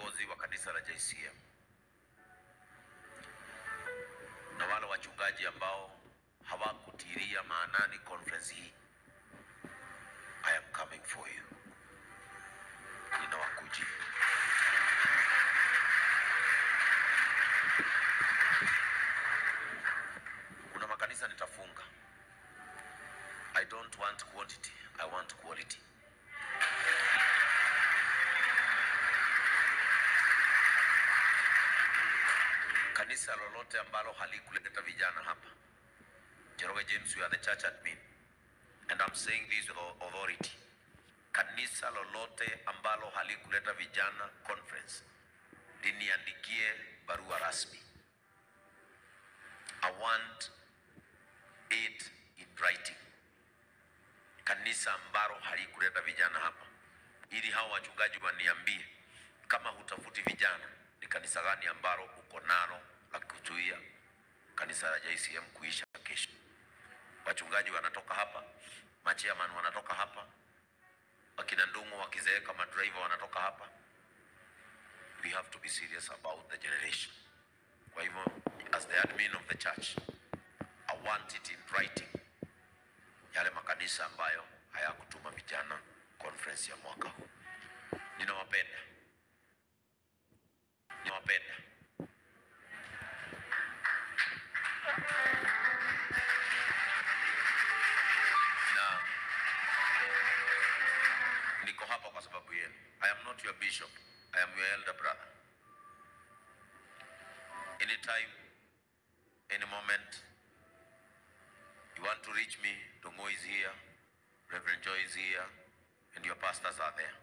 viongozi wa kanisa la JCM na wale wachungaji ambao hawakutilia maanani conference hii, I am coming for you. Ninawakuji. Kuna makanisa nitafunga. I don't want quantity, I want quality. Kanisa lolote ambalo halikuleta vijana hapa, Jeroge James, you are the church admin, and I'm saying this with authority. Kanisa lolote ambalo halikuleta vijana conference, liniandikie barua rasmi. I want it in writing. Kanisa ambalo halikuleta vijana hapa, ili hao wachungaji waniambie kama hutafuti vijana, ni kanisa gani ambalo uko nalo la kuzuia kanisa la JCM kuisha kesho. Wachungaji wanatoka hapa, machairman wanatoka hapa, wakina Ndungu wakizeeka, madriver wanatoka hapa. We have to be serious about the generation. Kwa hivyo, as the admin of the church, I want it in writing. Yale makanisa ambayo hayakutuma vijana conference ya mwaka huu. Ninawapenda. Ninawapenda. Na niko hapa kwa sababu yenu. I am not your bishop. I am your elder brother. Anytime, any moment, you want to reach me, Dongo is here, Reverend Joy is here, and your pastors are there.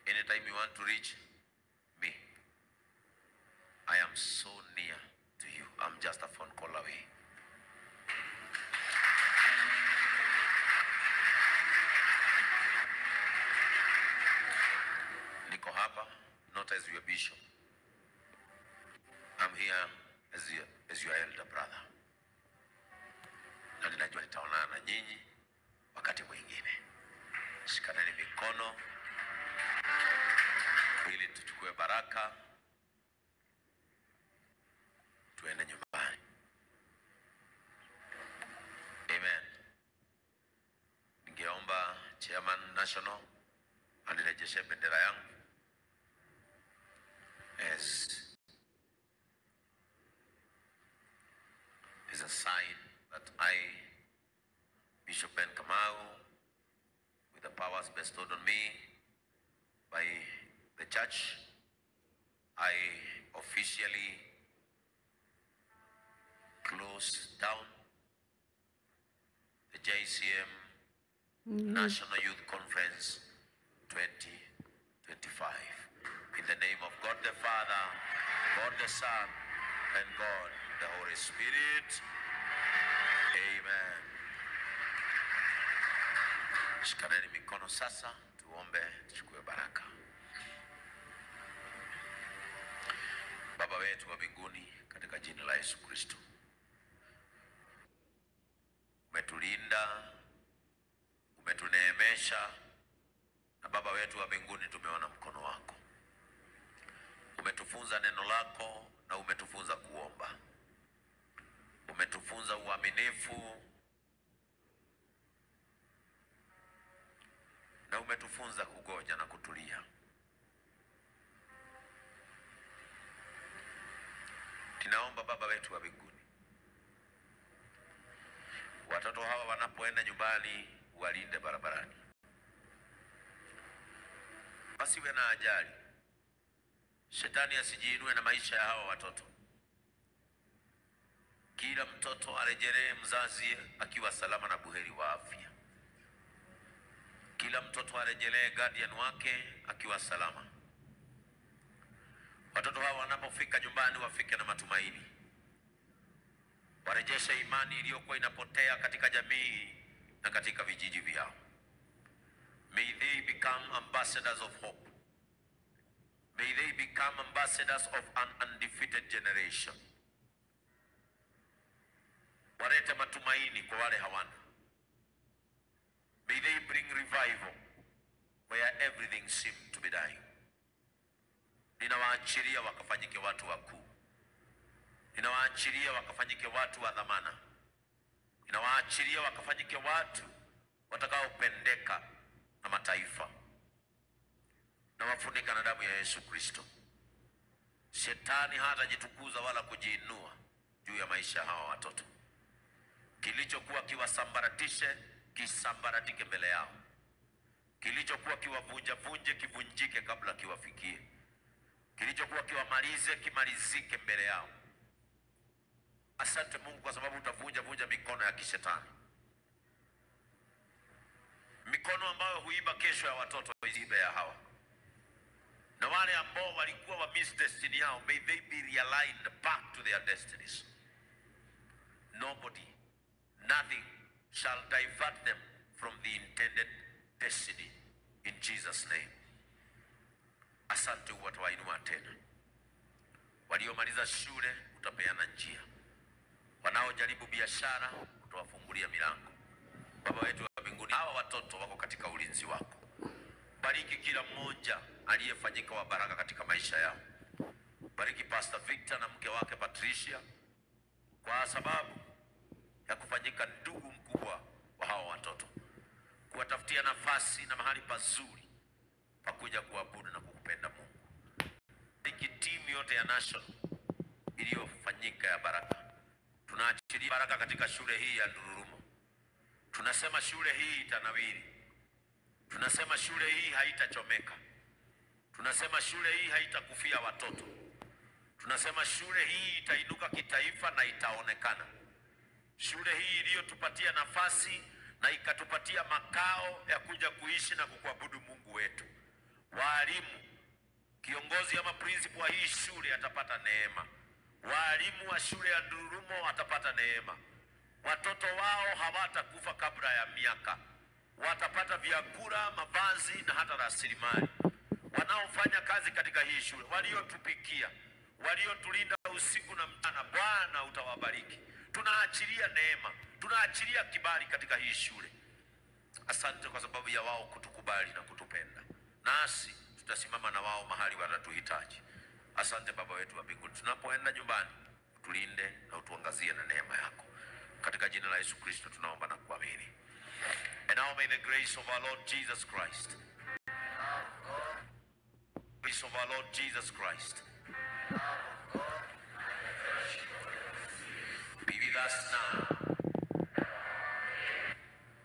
Anytime you want to reach me, I am so near to you. I'm just a phone call away. Niko hapa, not as your bishop. I'm here as your elder brother. Na ninajua nitaonana na nyinyi wakati mwingine. Shikaneni mikono ili tuchukue baraka, tuende nyumbani. Amen. Ningeomba Chairman National anirejeshe bendera yangu as a sign that I, Bishop Ben Kamau, with the powers bestowed on me by the church, I officially close down the JCM National Youth Conference 2025. In the name of God the Father, God the Son, and God the Holy Spirit. Amen. Shikaneni mikono sasa, tuombe, tuchukue baraka. Baba wetu wa mbinguni, katika jina la Yesu Kristo, umetulinda, umetuneemesha, na Baba wetu wa mbinguni, tumeona mkono wako. Umetufunza neno lako na umetufunza kuomba. Umetufunza uaminifu na umetufunza kugoja na kutulia. Ninaomba Baba wetu wa mbinguni, watoto hawa wanapoenda nyumbani, walinde barabarani. Pasiwe na ajali. Shetani asijiinue na maisha ya hawa watoto. Kila mtoto arejelee mzazi akiwa salama na buheri wa afya. Kila mtoto arejelee guardian wake akiwa salama. Watoto hawa wanapofika nyumbani wafike na matumaini. Warejeshe imani iliyokuwa inapotea katika jamii na katika vijiji vyao. May they become ambassadors of hope. May they become ambassadors of an undefeated generation. Walete matumaini kwa wale hawana. May they bring revival where everything seemed to be dying. ninawaachilia wakafanyike watu wakuu. Ninawaachilia wakafanyike watu wa dhamana. Ninawaachilia wakafanyike watu watakaopendeka na mataifa. Nawafunika na damu ya Yesu Kristo. Shetani hatajitukuza wala kujiinua juu ya maisha hawa watoto. Kilichokuwa kiwasambaratishe kisambaratike mbele yao. Kilichokuwa kiwavunja vunje kivunjike kabla kiwafikie. Kilichokuwa kiwamalize kimalizike mbele yao. Asante Mungu kwa sababu utavunja vunja mikono ya kishetani. Mikono ambayo huiba kesho ya watoto izibe ya hawa. Na wale ambao walikuwa wa miss destiny yao, may they be realigned back to their destinies. Nobody, nothing shall divert them from the intended destiny in Jesus' name. Asante watawainua tena. Waliomaliza shule utapeana njia. Wanaojaribu biashara utawafungulia milango. Baba wetu wa mbinguni, hawa watoto wako katika ulinzi wako. Bariki kila mmoja aliyefanyika wa baraka katika maisha yao. Bariki Pastor Victor na mke wake Patricia kwa sababu ya kufanyika ndugu mkubwa wa hawa watoto. Kuwatafutia nafasi na mahali pazuri pa kuja kuabudu na kukupenda Mungu. Bariki timu yote ya national iliyofanyika ya baraka. Tunaachilia baraka katika shule hii ya Ndururumo. Tunasema shule hii itanawiri. Tunasema shule hii haitachomeka. Tunasema shule hii haitakufia watoto. Tunasema shule hii itainuka kitaifa na itaonekana. Shule hii iliyotupatia nafasi na ikatupatia makao ya kuja kuishi na kukuabudu Mungu wetu. Walimu, kiongozi ama principal wa hii shule atapata neema. Walimu wa shule ya Ndururumo watapata neema. Watoto wao hawatakufa kabla ya miaka. Watapata vyakula, mavazi na hata rasilimali. Wanaofanya kazi katika hii shule, waliotupikia, waliotulinda usiku na mchana, Bwana utawabariki. Tunaachilia neema, tunaachilia kibali katika hii shule. Asante kwa sababu ya wao kutukubali na kutupenda. Nasi tutasimama na wao mahali wanatuhitaji. Asante Baba wetu wa mbinguni. Tunapoenda nyumbani, utulinde na utuangazie na neema yako. Katika jina la Yesu Kristo tunaomba na kuamini. And now may the grace of our Lord Jesus Christ, grace of our Lord Jesus Christ, be with us now.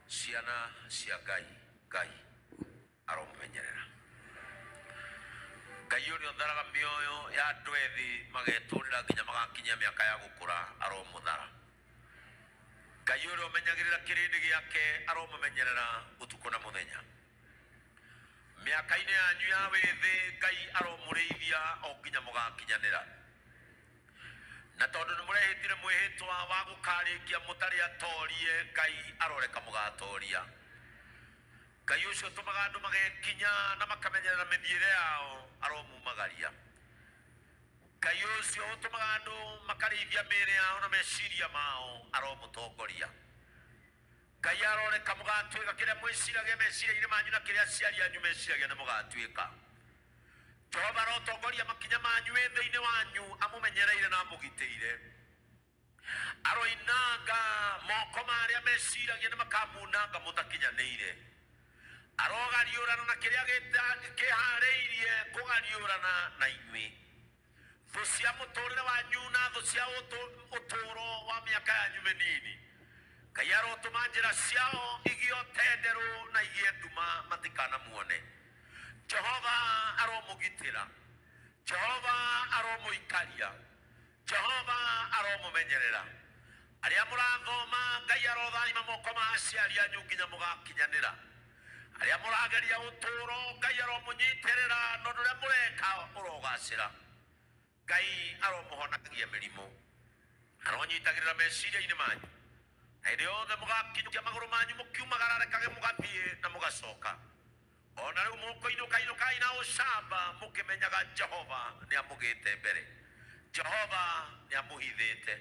Siana siagai gai aromenyerera. Gayo ni ondaraga mioyo ya dwethi mageturira nginya magakinya miaka ya gukura aromuthara. Gayo ro menyagirira kirindi giake aromumenyerera utuko na muthenya. Miaka-ini yanyu ya withi Ngai aromurithia o nginya mugakinyanira. Na tondu ni murehitire mwihitwa wa gukarikia mutari atorie, Ngai aroreka mugatoria. Ngai ucio tumaga andu magekinya na makamenyerera mithiire yao aromumagaria. Ngai ucio tumaga andu makarithia mĩĩrĩ yao na meciria mao aromutongoria. Ngai aroreka mugatuika kiria mwiciragia meciria-ini manyu na kiria aciari anyu meciragia ni mugatuika. Jehova arotongoria makinya manyu thĩinĩ wanyu, amumenyereire na amugitĩire. Aroinanga moko maria meciragia ni makamunanga mutakinyanĩire. Arogariũrana na kiria kĩharĩirie kũgariũrana na inyuĩ. Thũ cia mũtũrĩre wanyu na thũ cia ũtũũro wa mĩaka yanyu mĩnini, Ngai arotũma njĩra ciao igĩe tenderũ na igĩe nduma matikanamuone. Jehova aromũgitĩra, Jehova aromũikaria, Jehova aromumenyerera. Aria mũrathoma, Ngai arotharima moko ma aciari anyu nginya mũgakinyanĩra. Aria mũrageria ũtũũro, Ngai aromũnyitĩrĩra, na ũndũ ũrĩa mũreka ũrogacĩra. Ngai aromũhonagia mĩrimũ, aronyitagĩrĩra meciria-inĩ manyu. Na hĩndĩ yothe mũgakinyũkia magũrũ manyu mũkiumagararĩkage mũgathiĩ na mũgacoka. Ona rĩu mũkũinũkai na ũcamba mũkĩmenyaga Jehova nĩ amũgĩte mbere, Jehova nĩ amũhithĩte.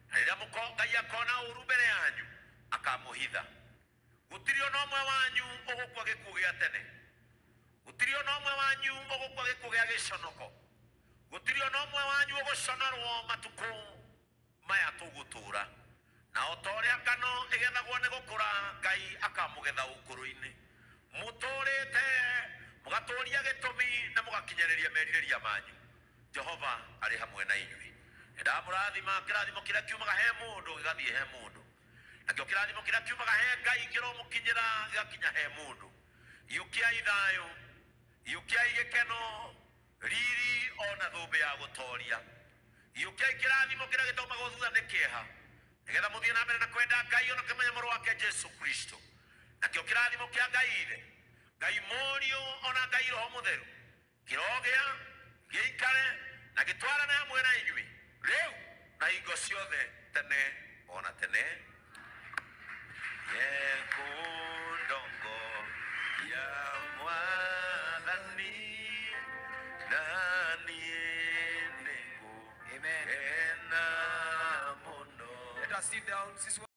Na rĩrĩa Ngai akona ũũru mbere yanyu akamũhitha. Gũtirĩ ona ũmwe wanyu ũgũkua gĩkuũ gĩa tene. Gũtirĩ ona ũmwe wanyu wanyu ogukwa gikugia giconoko gutiri ona umwe wanyu uguconorwo matuko maya tugutura na otoria ngano igethagwo ni gukura Ngai akamugetha ukuru-ini muturite mugaturia gitumi na mugakinyiriria merirĩria manyu Jehova ari hamwe na inyui ndamurathima kirathimo kiria kiumaga he mundu gigathie he mundu nakio kirathimo kiria kiumaga he Ngai kiromukinyira gigakinya he mundu iyukiai thayo iyukiai gikeno riri ona thumbi ya gutoria iyukiai kirathimo kiria gitaumaga thutha ni kieha nigetha muthie na mbere na kwenda Ngai ona kumenya mũrũ wake Jesu Kristo nakio kirathimo kia Ngai Ngai Mũriũ ona Ngai Roho Mũtheru kirogia giikare na gitwarane hamwe na inyui riu na hingo ciothe tene ona tene yekundongo ya mwathani nani nengu amen ena muno. Let us sit down.